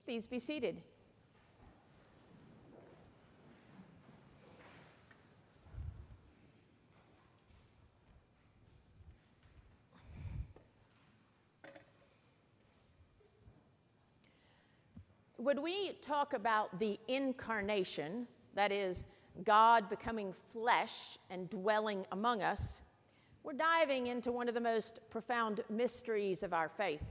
Please be seated. When we talk about the incarnation, that is, God becoming flesh and dwelling among us, we're diving into one of the most profound mysteries of our faith.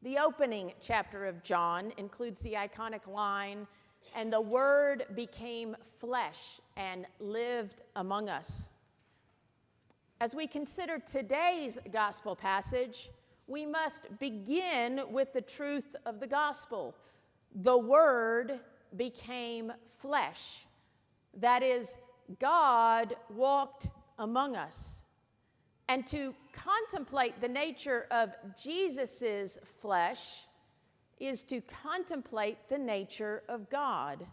The opening chapter of John includes the iconic line, "And the Word became flesh and lived among us." As we consider today's gospel passage, we must begin with the truth of the gospel. The Word became flesh. That is, God walked among us. And to contemplate the nature of Jesus's flesh is to contemplate the nature of God.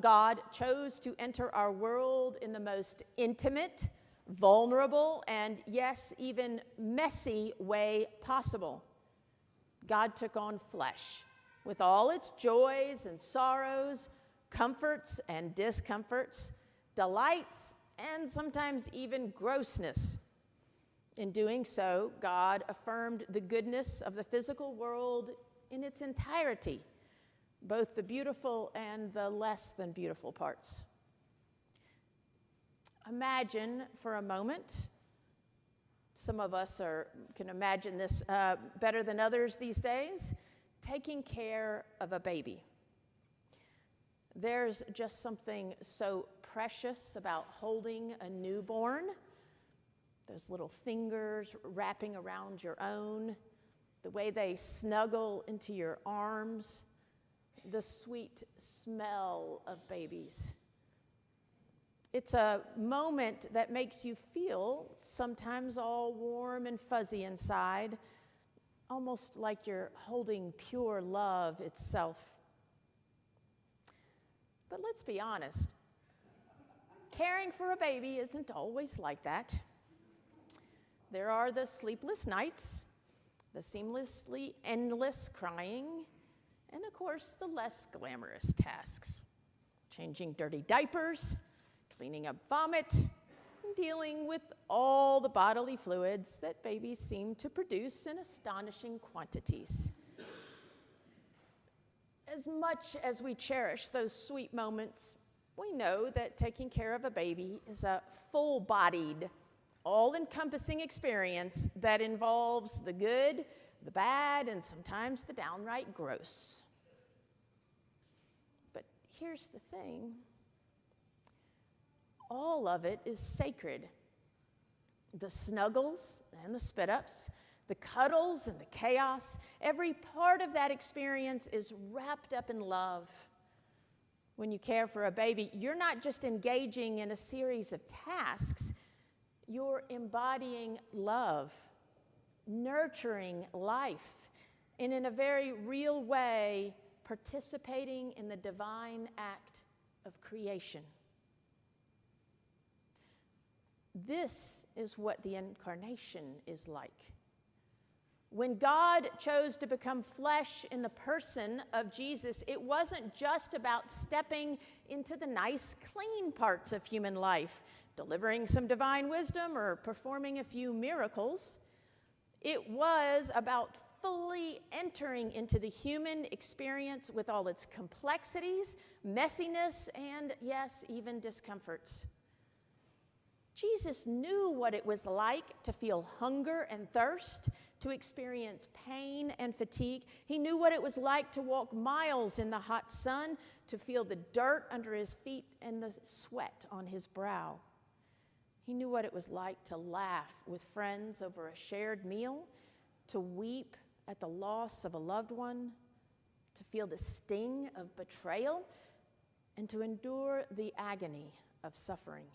God chose to enter our world in the most intimate, vulnerable, and yes, even messy way possible. God took on flesh with all its joys and sorrows, comforts and discomforts, delights and sometimes even grossness. In doing so, God affirmed the goodness of the physical world in its entirety, both the beautiful and the less than beautiful parts. Imagine for a moment, some of us can imagine this better than others these days, taking care of a baby. There's just something so precious about holding a newborn, those little fingers wrapping around your own, the way they snuggle into your arms, the sweet smell of babies. It's a moment that makes you feel sometimes all warm and fuzzy inside, almost like you're holding pure love itself. But let's be honest, caring for a baby isn't always like that. There are the sleepless nights, the seamlessly endless crying, and of course the less glamorous tasks. Changing dirty diapers, cleaning up vomit, and dealing with all the bodily fluids that babies seem to produce in astonishing quantities. As much as we cherish those sweet moments, we know that taking care of a baby is a full-bodied, all-encompassing experience that involves the good, the bad, and sometimes the downright gross. But here's the thing. All of it is sacred. The snuggles and the spit-ups, the cuddles and the chaos, every part of that experience is wrapped up in love. When you care for a baby, you're not just engaging in a series of tasks, you're embodying love, nurturing life, and in a very real way, participating in the divine act of creation. This is what the incarnation is like. When God chose to become flesh in the person of Jesus, it wasn't just about stepping into the nice, clean parts of human life, delivering some divine wisdom or performing a few miracles. It was about fully entering into the human experience with all its complexities, messiness, and yes, even discomforts. Jesus knew what it was like to feel hunger and thirst, to experience pain and fatigue. He knew what it was like to walk miles in the hot sun, to feel the dirt under his feet and the sweat on his brow. He knew what it was like to laugh with friends over a shared meal, to weep at the loss of a loved one, to feel the sting of betrayal, and to endure the agony of suffering.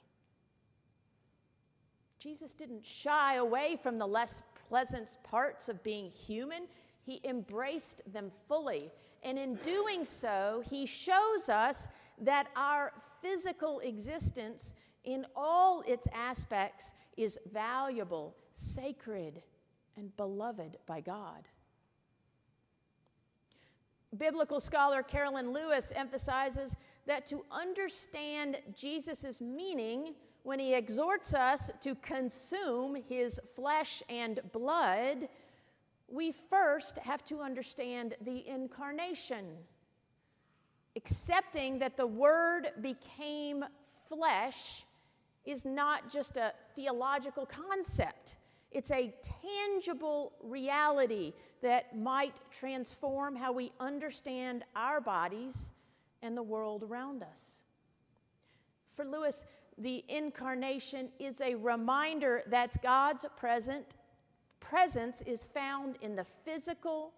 Jesus didn't shy away from the less pleasant parts of being human. He embraced them fully. And in doing so, he shows us that our physical existence in all its aspects is valuable, sacred, and beloved by God. Biblical scholar Carolyn Lewis emphasizes that to understand Jesus' meaning when he exhorts us to consume his flesh and blood, we first have to understand the incarnation. Accepting that the Word became flesh is not just a theological concept. It's a tangible reality that might transform how we understand our bodies and the world around us. For Lewis, the incarnation is a reminder that God's presence is found in the physical,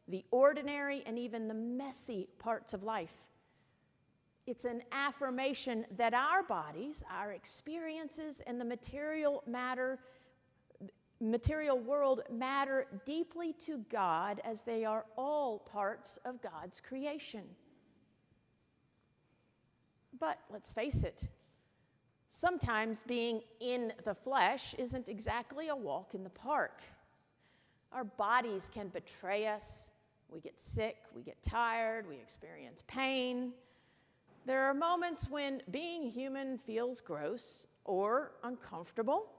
the ordinary, and even the messy parts of life. It's an affirmation that our bodies, our experiences, and the material world matter deeply to God, as they are all parts of God's creation. But let's face it, sometimes being in the flesh isn't exactly a walk in the park. Our bodies can betray us. We get sick, we get tired, we experience pain. There are moments when being human feels gross or uncomfortable,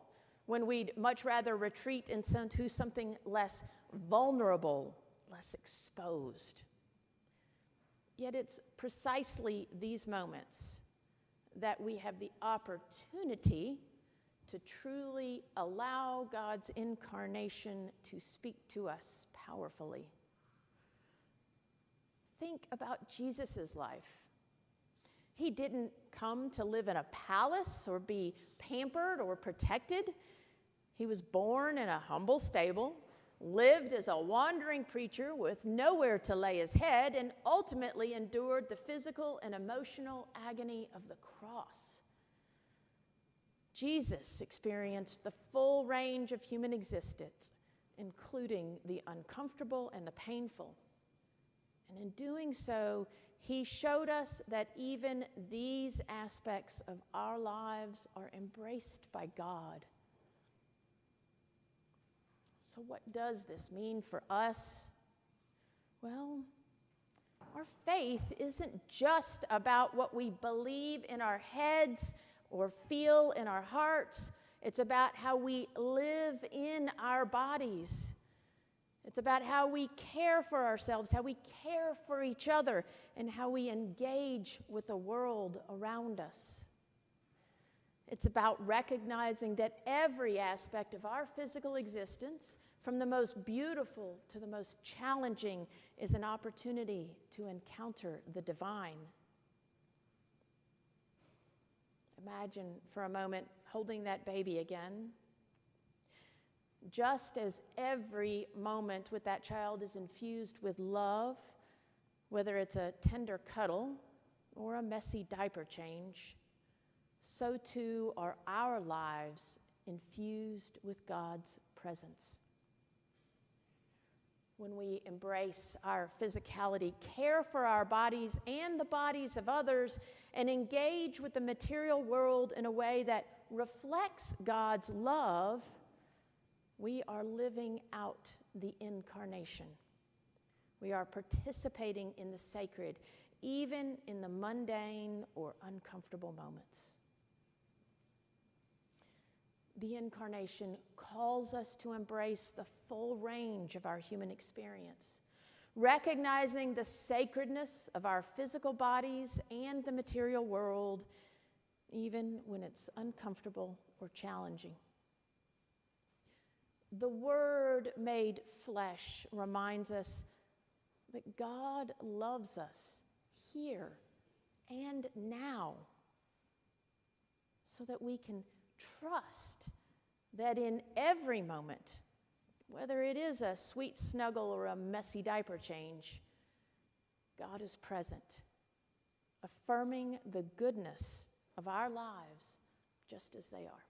when we'd much rather retreat into something less vulnerable, less exposed. Yet it's precisely these moments that we have the opportunity to truly allow God's incarnation to speak to us powerfully. Think about Jesus' life. He didn't come to live in a palace or be pampered or protected. He was born in a humble stable, lived as a wandering preacher with nowhere to lay his head, and ultimately endured the physical and emotional agony of the cross. Jesus experienced the full range of human existence, including the uncomfortable and the painful. And in doing so, he showed us that even these aspects of our lives are embraced by God. So what does this mean for us? Well, our faith isn't just about what we believe in our heads or feel in our hearts. It's about how we live in our bodies. It's about how we care for ourselves, how we care for each other, and how we engage with the world around us. It's about recognizing that every aspect of our physical existence, from the most beautiful to the most challenging, is an opportunity to encounter the divine. Imagine for a moment holding that baby again. Just as every moment with that child is infused with love, whether it's a tender cuddle or a messy diaper change, so too are our lives infused with God's presence. When we embrace our physicality, care for our bodies and the bodies of others, and engage with the material world in a way that reflects God's love, we are living out the incarnation. We are participating in the sacred, even in the mundane or uncomfortable moments. The incarnation calls us to embrace the full range of our human experience, recognizing the sacredness of our physical bodies and the material world, even when it's uncomfortable or challenging. The Word made flesh reminds us that God loves us here and now, so that we can trust that in every moment, whether it is a sweet snuggle or a messy diaper change, God is present, affirming the goodness of our lives just as they are.